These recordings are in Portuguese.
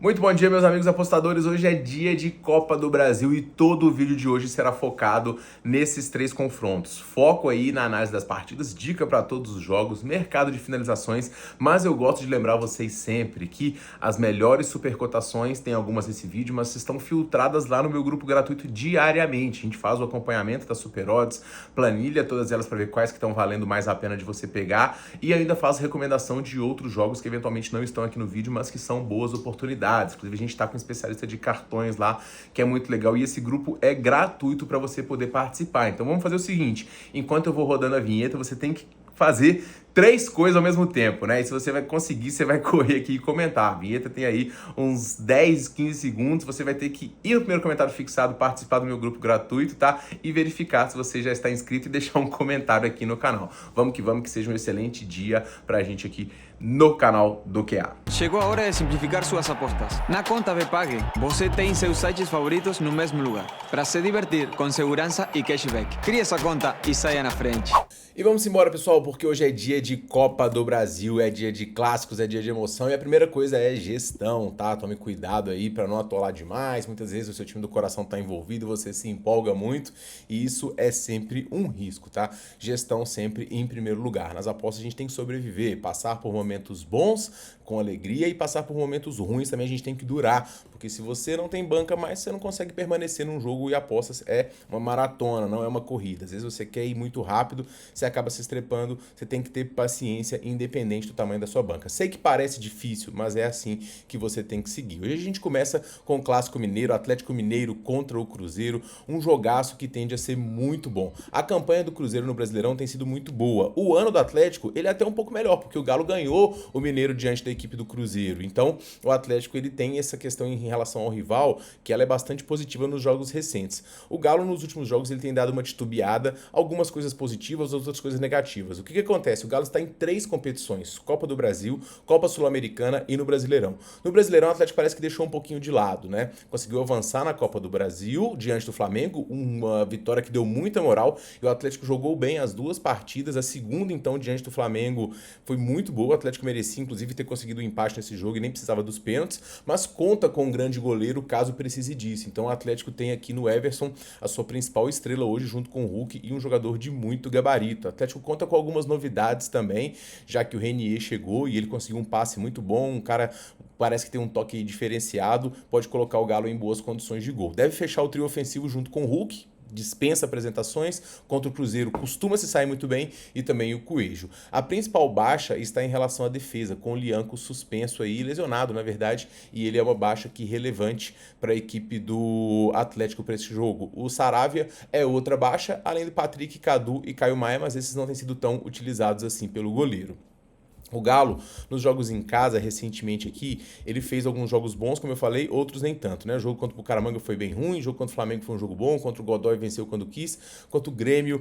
Muito bom dia, meus amigos apostadores. Hoje é dia de Copa do Brasil e todo o vídeo de hoje será focado nesses três confrontos. Foco aí na análise das partidas, dica para todos os jogos, mercado de finalizações, mas eu gosto de lembrar vocês sempre que as melhores supercotações, tem algumas nesse vídeo, mas estão filtradas lá no meu grupo gratuito diariamente. A gente faz o acompanhamento das super odds, planilha todas elas para ver quais que estão valendo mais a pena de você pegar e ainda faz recomendação de outros jogos que eventualmente não estão aqui no vídeo, mas que são boas oportunidades. Inclusive, a gente está com um especialista de cartões lá, que é muito legal, e esse grupo é gratuito para você poder participar. Então vamos fazer o seguinte, enquanto eu vou rodando a vinheta, você tem que fazer três coisas ao mesmo tempo, né? E se você vai conseguir, você vai correr aqui e comentar. A vinheta tem aí uns 10, 15 segundos, você vai ter que ir no primeiro comentário fixado, participar do meu grupo gratuito, tá? E verificar se você já está inscrito e deixar um comentário aqui no canal. Vamos, que seja um excelente dia pra gente aqui no canal do QA. Chegou a hora de simplificar suas apostas. Na conta Bpag, você tem seus sites favoritos no mesmo lugar, para se divertir com segurança e cashback. Crie essa conta e saia na frente. E vamos embora, pessoal, porque hoje é dia de Copa do Brasil, é dia de clássicos, é dia de emoção, e a primeira coisa é gestão, tá? Tome cuidado aí para não atolar demais. Muitas vezes o seu time do coração tá envolvido, você se empolga muito, e isso é sempre um risco, tá? Gestão sempre em primeiro lugar. Nas apostas a gente tem que sobreviver, passar por momentos bons com alegria e passar por momentos ruins também a gente tem que durar, porque se você não tem banca mais, você não consegue permanecer num jogo, e apostas é uma maratona, não é uma corrida. Às vezes você quer ir muito rápido, você acaba se estrepando, você tem que ter paciência independente do tamanho da sua banca. Sei que parece difícil, mas é assim que você tem que seguir. Hoje a gente começa com o Clássico Mineiro, Atlético Mineiro contra o Cruzeiro, um jogaço que tende a ser muito bom. A campanha do Cruzeiro no Brasileirão tem sido muito boa. O ano do Atlético, ele é até um pouco melhor, porque o Galo ganhou o Mineiro diante da equipe do Cruzeiro. Então, o Atlético ele tem essa questão em relação ao rival, que ela é bastante positiva nos jogos recentes. O Galo nos últimos jogos ele tem dado uma titubeada, algumas coisas positivas, outras coisas negativas. O que acontece? O Galo está em 3 competições: Copa do Brasil, Copa Sul-Americana e no Brasileirão. No Brasileirão, o Atlético parece que deixou um pouquinho de lado, né? Conseguiu avançar na Copa do Brasil diante do Flamengo, uma vitória que deu muita moral, e o Atlético jogou bem as duas partidas. A segunda, então, diante do Flamengo foi muito boa. O Atlético merecia, inclusive, ter conseguido um empate nesse jogo e nem precisava dos pênaltis, mas conta com um grande goleiro caso precise disso. Então o Atlético tem aqui no Everson a sua principal estrela hoje, junto com o Hulk, e um jogador de muito gabarito. O Atlético conta com algumas novidades também, já que o Renier chegou e ele conseguiu um passe muito bom, um cara parece que tem um toque diferenciado, pode colocar o Galo em boas condições de gol. Deve fechar o trio ofensivo junto com o Hulk, dispensa apresentações. Contra o Cruzeiro costuma se sair muito bem, e também o Coelho. A principal baixa está em relação à defesa, com o Lianco suspenso aí, lesionado na verdade, e ele é uma baixa que relevante para a equipe do Atlético para esse jogo. O Saravia é outra baixa, além do Patrick, Cadu e Caio Maia, mas esses não têm sido tão utilizados assim pelo goleiro. O Galo, nos jogos em casa, recentemente aqui, ele fez alguns jogos bons, como eu falei, outros nem tanto, né? O jogo contra o Bucaramanga foi bem ruim, o jogo contra o Flamengo foi um jogo bom, contra o Godoy venceu quando quis, contra o Grêmio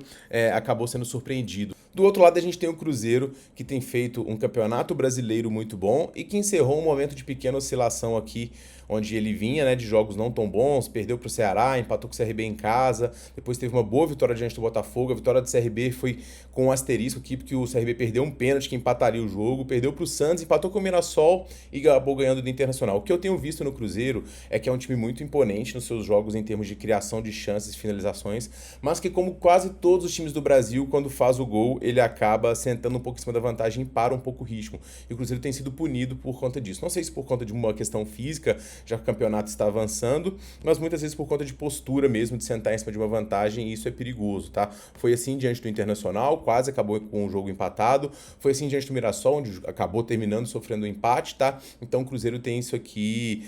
acabou sendo surpreendido. Do outro lado, a gente tem o Cruzeiro, que tem feito um campeonato brasileiro muito bom e que encerrou um momento de pequena oscilação aqui, onde ele vinha, né, de jogos não tão bons, perdeu para o Ceará, empatou com o CRB em casa, depois teve uma boa vitória diante do Botafogo. A vitória do CRB foi com um asterisco aqui, porque o CRB perdeu um pênalti que empataria o jogo, perdeu para o Santos, empatou com o Mirassol e acabou ganhando do Internacional. O que eu tenho visto no Cruzeiro é que é um time muito imponente nos seus jogos em termos de criação de chances e finalizações, mas que, como quase todos os times do Brasil, quando faz o gol, ele acaba sentando um pouco em cima da vantagem e para um pouco o ritmo. E o Cruzeiro tem sido punido por conta disso. Não sei se por conta de uma questão física, já que o campeonato está avançando, mas muitas vezes por conta de postura mesmo, de sentar em cima de uma vantagem, e isso é perigoso, tá? Foi assim diante do Internacional, quase acabou com o jogo empatado, foi assim diante do Mirassol, onde acabou terminando sofrendo um empate, tá? Então o Cruzeiro tem isso aqui,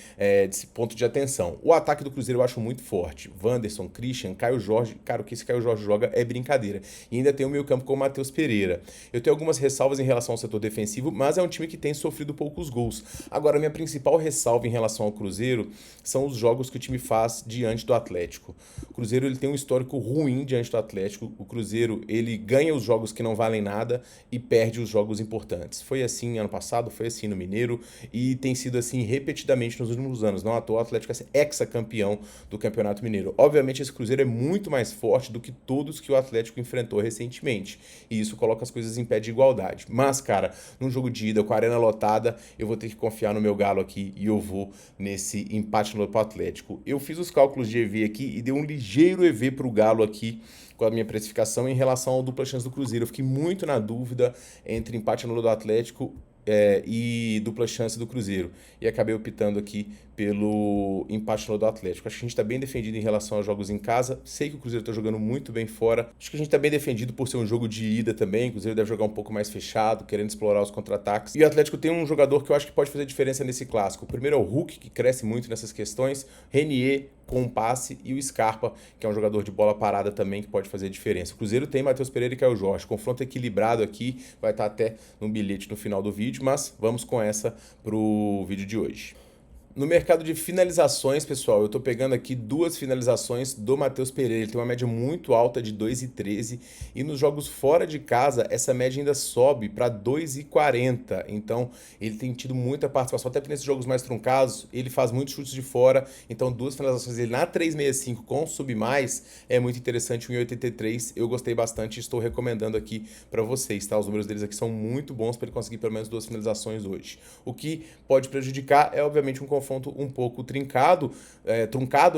desse ponto de atenção. O ataque do Cruzeiro eu acho muito forte. Wanderson, Christian, Caio Jorge, cara, o que esse Caio Jorge joga é brincadeira. E ainda tem o meio campo com o Matheus Pereira. Eu tenho algumas ressalvas em relação ao setor defensivo, mas é um time que tem sofrido poucos gols. Agora, minha principal ressalva em relação ao Cruzeiro são os jogos que o time faz diante do Atlético. O Cruzeiro ele tem um histórico ruim diante do Atlético. O Cruzeiro ele ganha os jogos que não valem nada e perde os jogos importantes. Foi assim ano passado, foi assim no Mineiro e tem sido assim repetidamente nos últimos anos. Não à toa o Atlético é ex-campeão do Campeonato Mineiro. Obviamente esse Cruzeiro é muito mais forte do que todos que o Atlético enfrentou recentemente. E e isso coloca as coisas em pé de igualdade. Mas, cara, num jogo de ida com a arena lotada, eu vou ter que confiar no meu Galo aqui e eu vou nesse empate no pro Atlético. Eu fiz os cálculos de EV aqui e deu um ligeiro EV pro Galo aqui com a minha precificação em relação ao dupla chance do Cruzeiro. Eu fiquei muito na dúvida entre empate no do Atlético e dupla chance do Cruzeiro. E acabei optando aqui pelo empate no do Atlético. Acho que a gente está bem defendido em relação aos jogos em casa. Sei que o Cruzeiro está jogando muito bem fora. Acho que a gente está bem defendido por ser um jogo de ida também. O Cruzeiro deve jogar um pouco mais fechado, querendo explorar os contra-ataques. E o Atlético tem um jogador que eu acho que pode fazer diferença nesse clássico. O primeiro é o Hulk, que cresce muito nessas questões. Renier com um passe e o Scarpa, que é um jogador de bola parada também, que pode fazer diferença. O Cruzeiro tem Matheus Pereira e Caio Jorge. Confronto equilibrado aqui, vai estar até no bilhete no final do vídeo, mas vamos com essa pro vídeo de hoje. No mercado de finalizações, pessoal, eu tô pegando aqui 2 finalizações do Matheus Pereira. Ele tem uma média muito alta de 2,13 e nos jogos fora de casa, essa média ainda sobe para 2,40. Então, ele tem tido muita participação, até porque nesses jogos mais truncados, ele faz muitos chutes de fora. Então, 2 finalizações dele na 3,65 com sub mais é muito interessante, 1,83. Eu gostei bastante e estou recomendando aqui para vocês, tá? Os números deles aqui são muito bons para ele conseguir pelo menos 2 finalizações hoje. O que pode prejudicar é, obviamente, um confronto um pouco truncado,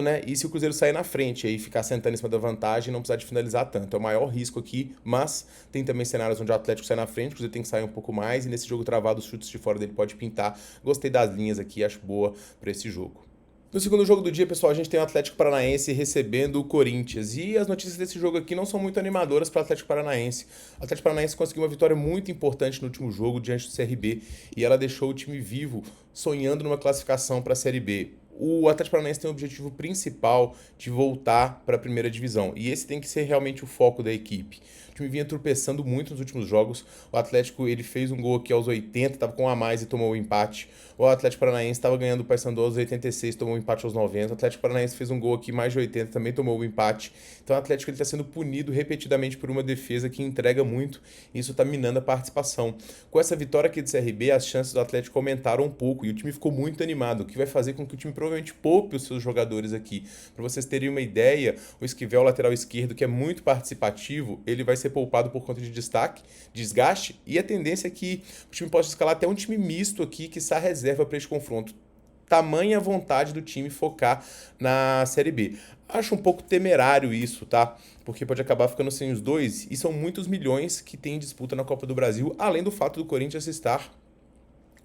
né? E se o Cruzeiro sair na frente, aí ficar sentando em cima da vantagem e não precisar de finalizar tanto. É o maior risco aqui, mas tem também cenários onde o Atlético sai na frente, o Cruzeiro tem que sair um pouco mais, e nesse jogo travado, os chutes de fora dele pode pintar. Gostei das linhas aqui, acho boa para esse jogo. No segundo jogo do dia, pessoal, a gente tem o Atlético Paranaense recebendo o Corinthians. E as notícias desse jogo aqui não são muito animadoras para o Atlético Paranaense. O Atlético Paranaense conseguiu uma vitória muito importante no último jogo diante do CRB. E ela deixou o time vivo, sonhando numa classificação para a Série B. O Atlético Paranaense tem o objetivo principal de voltar para a primeira divisão. E esse tem que ser realmente o foco da equipe. O time vinha tropeçando muito nos últimos jogos. O Atlético ele fez um gol aqui aos 80, estava com um a mais e tomou o empate. O Atlético Paranaense estava ganhando o Paysandu aos 86, tomou o empate aos 90. O Atlético Paranaense fez um gol aqui mais de 80, também tomou o empate. Então o Atlético está sendo punido repetidamente por uma defesa que entrega muito. E isso está minando a participação. Com essa vitória aqui do CRB, as chances do Atlético aumentaram um pouco e o time ficou muito animado, o que vai fazer com que o time provavelmente poupe os seus jogadores aqui. Para vocês terem uma ideia, o Esquivel, lateral esquerdo, que é muito participativo, ele vai ser poupado por conta de desgaste, e a tendência é que o time possa escalar até um time misto aqui, que está reserva para esse confronto. Tamanha vontade do time focar na Série B. Acho um pouco temerário isso, tá? Porque pode acabar ficando sem os dois, e são muitos milhões que tem disputa na Copa do Brasil, além do fato do Corinthians estar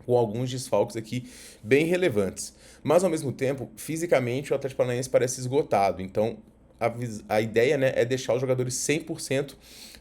com alguns desfalques aqui bem relevantes. Mas, ao mesmo tempo, fisicamente, o Atlético Paranaense parece esgotado. Então, a ideia, né, é deixar os jogadores 100%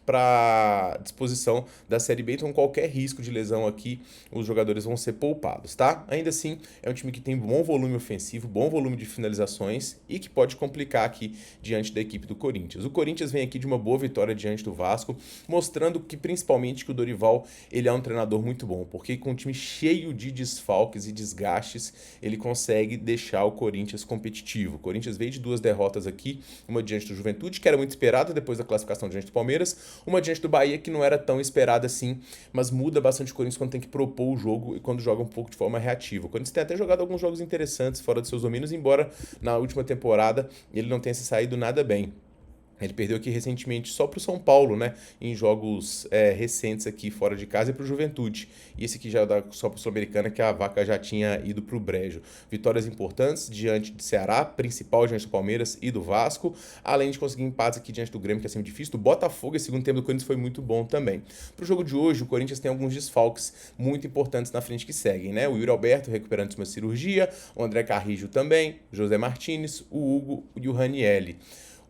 para disposição da Série B, então qualquer risco de lesão aqui, os jogadores vão ser poupados, tá? Ainda assim, é um time que tem bom volume ofensivo, bom volume de finalizações e que pode complicar aqui diante da equipe do Corinthians. O Corinthians vem aqui de uma boa vitória diante do Vasco, mostrando que principalmente que o Dorival, ele é um treinador muito bom, porque com um time cheio de desfalques e desgastes, ele consegue deixar o Corinthians competitivo. O Corinthians veio de 2 derrotas aqui, uma diante do Juventude, que era muito esperada depois da classificação diante do Palmeiras, uma diante do Bahia, que não era tão esperada assim, mas muda bastante o Corinthians quando tem que propor o jogo e quando joga um pouco de forma reativa. O Corinthians tem até jogado alguns jogos interessantes fora dos seus domínios, embora na última temporada ele não tenha se saído nada bem. Ele perdeu aqui recentemente só para o São Paulo, né? Em jogos recentes aqui fora de casa e para o Juventude. E esse aqui já dá só para o Sul-Americana, que a vaca já tinha ido para o brejo. Vitórias importantes diante do Ceará, principal diante do Palmeiras e do Vasco, além de conseguir empates aqui diante do Grêmio, que é sempre difícil. Do Botafogo, esse segundo tempo do Corinthians foi muito bom também. Para o jogo de hoje, o Corinthians tem alguns desfalques muito importantes na frente que seguem, né? O Yuri Alberto recuperando de uma cirurgia, o André Carrijo também, o José Martinez, o Hugo e o Ranielli.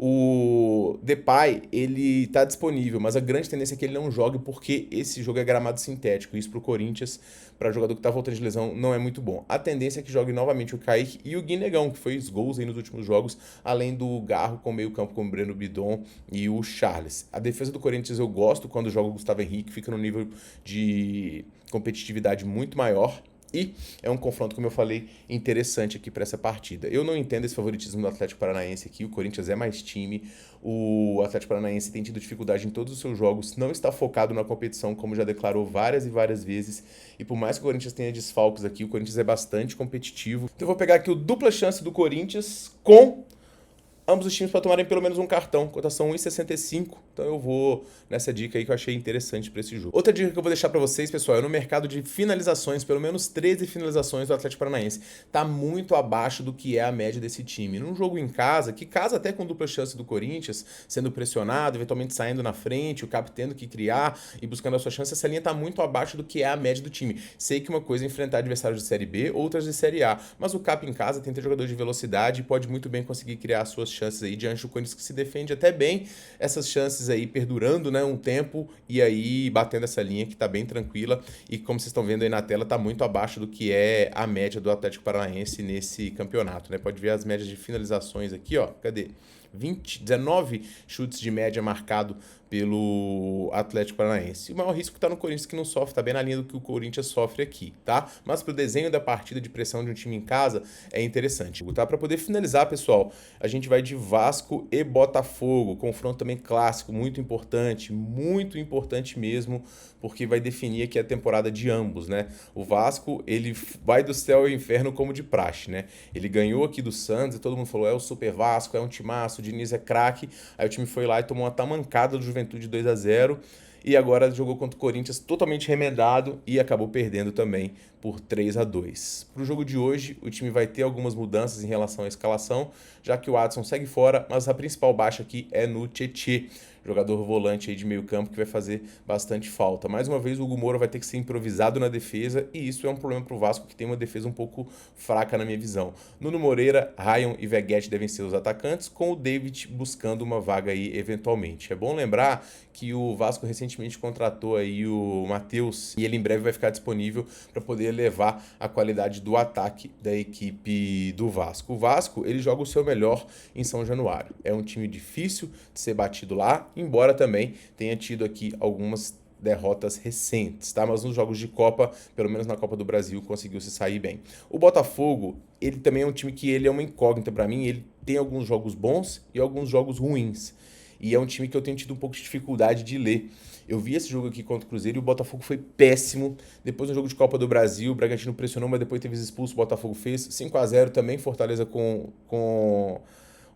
O Depay, ele tá disponível, mas a grande tendência é que ele não jogue porque esse jogo é gramado sintético. Isso pro Corinthians, para jogador que tá voltando de lesão, não é muito bom. A tendência é que jogue novamente o Kaique e o Guinegão, que fez gols aí nos últimos jogos, além do Garro com meio campo como o Breno Bidon e o Charles. A defesa do Corinthians eu gosto quando joga o Gustavo Henrique, fica num nível de competitividade muito maior. E é um confronto, como eu falei, interessante aqui para essa partida. Eu não entendo esse favoritismo do Atlético Paranaense aqui. O Corinthians é mais time. O Atlético Paranaense tem tido dificuldade em todos os seus jogos. Não está focado na competição, como já declarou várias e várias vezes. E por mais que o Corinthians tenha desfalques aqui, o Corinthians é bastante competitivo. Então eu vou pegar aqui o dupla chance do Corinthians com ambos os times para tomarem pelo menos um cartão, cotação 1,65. Então eu vou nessa dica aí que eu achei interessante para esse jogo. Outra dica que eu vou deixar para vocês, pessoal, é no mercado de finalizações, pelo menos 13 finalizações do Atlético Paranaense. Tá muito abaixo do que é a média desse time. Num jogo em casa, que casa até com dupla chance do Corinthians, sendo pressionado, eventualmente saindo na frente, o Cap tendo que criar e buscando a sua chance, essa linha tá muito abaixo do que é a média do time. Sei que uma coisa é enfrentar adversários de Série B, outras de Série A, mas o Cap em casa tem jogador de velocidade e pode muito bem conseguir criar as suas chances aí diante do Corinthians, que se defende até bem, essas chances aí perdurando, né, um tempo e aí batendo essa linha que tá bem tranquila e como vocês estão vendo aí na tela, tá muito abaixo do que é a média do Atlético Paranaense nesse campeonato, né? Pode ver as médias de finalizações aqui, ó, cadê? 19 chutes de média marcado pelo Atlético Paranaense. O maior risco está no Corinthians, que não sofre, está bem na linha do que o Corinthians sofre aqui, tá? Mas para o desenho da partida de pressão de um time em casa é interessante, tá? Para poder finalizar, pessoal, a gente vai de Vasco e Botafogo, confronto também clássico, muito importante mesmo, porque vai definir aqui a temporada de ambos, né? O Vasco, ele vai do céu ao inferno como de praxe, né? Ele ganhou aqui do Santos e todo mundo falou, é o Super Vasco, é um timaço, o Diniz é craque, aí o time foi lá e tomou uma tamancada do Juventude 2-0 e agora jogou contra o Corinthians totalmente remendado e acabou perdendo também por 3-2. Para o jogo de hoje, o time vai ter algumas mudanças em relação à escalação, já que o Adson segue fora, mas a principal baixa aqui é no Tietê, jogador volante aí de meio campo que vai fazer bastante falta. Mais uma vez o Hugo Moura vai ter que ser improvisado na defesa e isso é um problema para o Vasco, que tem uma defesa um pouco fraca na minha visão. Nuno Moreira, Ryan e Veguete devem ser os atacantes, com o David buscando uma vaga aí eventualmente. É bom lembrar que o Vasco recentemente contratou aí o Matheus e ele em breve vai ficar disponível para poder elevar a qualidade do ataque da equipe do Vasco. O Vasco, ele joga o seu melhor em São Januário. É um time difícil de ser batido lá, embora também tenha tido aqui algumas derrotas recentes, tá? Mas nos jogos de Copa, pelo menos na Copa do Brasil, conseguiu se sair bem. O Botafogo, ele também é um time que ele é uma incógnita para mim, ele tem alguns jogos bons e alguns jogos ruins. E é um time que eu tenho tido um pouco de dificuldade de ler. Eu vi esse jogo aqui contra o Cruzeiro e o Botafogo foi péssimo. Depois no jogo de Copa do Brasil, o Bragantino pressionou, mas depois teve expulso, o Botafogo fez 5-0 também, Fortaleza com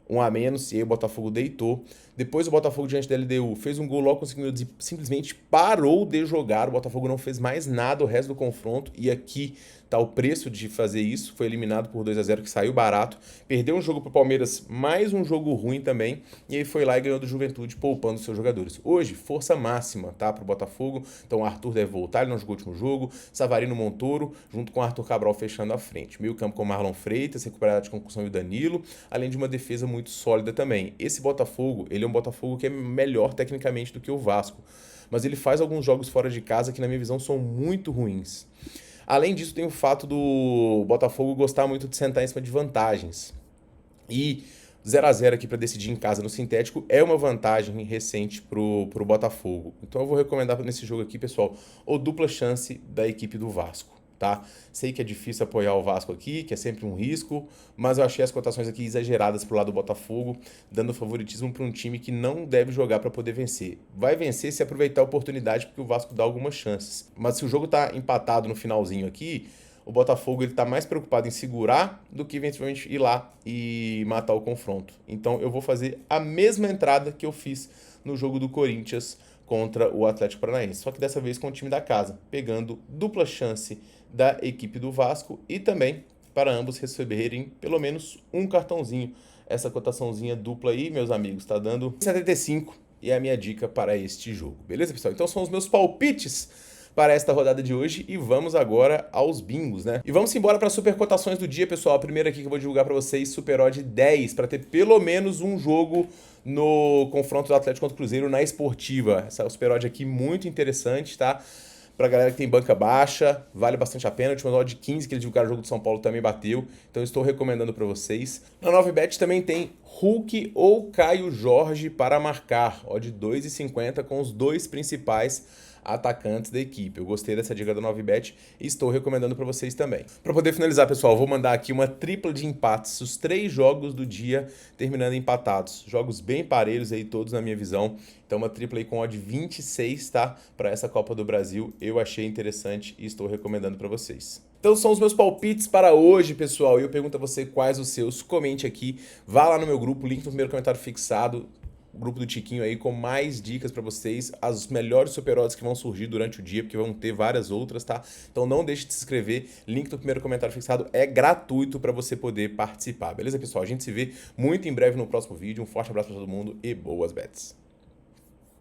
um a menos, e aí o Botafogo deitou. Depois o Botafogo diante da LDU fez um gol logo conseguindo, simplesmente parou de jogar. O Botafogo não fez mais nada o resto do confronto e aqui tá o preço de fazer isso. Foi eliminado por 2-0, que saiu barato. Perdeu um jogo pro Palmeiras, mais um jogo ruim também, e aí foi lá e ganhou do Juventude, poupando seus jogadores. Hoje, força máxima, tá, pro Botafogo. Então o Arthur deve voltar, ele não jogou o último jogo. Savarino, Montoro, junto com o Arthur Cabral fechando a frente. Meio campo com o Marlon Freitas, recuperado de concussão, e o Danilo, além de uma defesa muito sólida também. Esse Botafogo, ele é um Botafogo que é melhor tecnicamente do que o Vasco, mas ele faz alguns jogos fora de casa que, na minha visão, são muito ruins. Além disso, tem o fato do Botafogo gostar muito de sentar em cima de vantagens. E 0-0 aqui para decidir em casa no sintético é uma vantagem recente pro Botafogo. Então eu vou recomendar nesse jogo aqui, pessoal, o dupla chance da equipe do Vasco. Tá? Sei que é difícil apoiar o Vasco aqui, que é sempre um risco, mas eu achei as cotações aqui exageradas pro lado do Botafogo, dando favoritismo para um time que não deve jogar para poder vencer. Vai vencer se aproveitar a oportunidade, porque o Vasco dá algumas chances. Mas se o jogo tá empatado no finalzinho aqui, o Botafogo ele tá mais preocupado em segurar do que eventualmente ir lá e matar o confronto. Então eu vou fazer a mesma entrada que eu fiz no jogo do Corinthians contra o Atlético Paranaense, só que dessa vez com o time da casa, pegando dupla chance da equipe do Vasco e também para ambos receberem pelo menos um cartãozinho. Essa cotaçãozinha dupla aí, meus amigos, tá dando 75 e é a minha dica para este jogo. Beleza, pessoal? Então são os meus palpites para esta rodada de hoje e vamos agora aos bingos, né? E vamos embora para as super cotações do dia, pessoal. A primeira aqui que eu vou divulgar para vocês, Super Odd 10, para ter pelo menos um jogo no confronto do Atlético contra o Cruzeiro na Esportiva. Essa Super Odd aqui muito interessante, tá? Pra galera que tem banca baixa, vale bastante a pena. O último odd 15 que eles divulgaram o jogo do São Paulo também bateu, então estou recomendando para vocês. Na 9bet também tem Hulk ou Caio Jorge para marcar, odd 2,50 com os dois principais atacantes da equipe. Eu gostei dessa dica da 9bet e estou recomendando para vocês também. Para poder finalizar, pessoal, vou mandar aqui uma tripla de empates, os 3 jogos do dia terminando empatados. Jogos bem parelhos aí, todos na minha visão. Então uma tripla aí com odd 26, tá? Para essa Copa do Brasil, eu achei interessante e estou recomendando para vocês. Então são os meus palpites para hoje, pessoal. E eu pergunto a você quais os seus. Comente aqui, vá lá no meu grupo, link no primeiro comentário fixado. O grupo do Tiquinho aí com mais dicas pra vocês, as melhores super odds que vão surgir durante o dia, porque vão ter várias outras, tá? Então não deixe de se inscrever, link no primeiro comentário fixado, é gratuito pra você poder participar, beleza, pessoal? A gente se vê muito em breve no próximo vídeo, um forte abraço pra todo mundo e boas bets!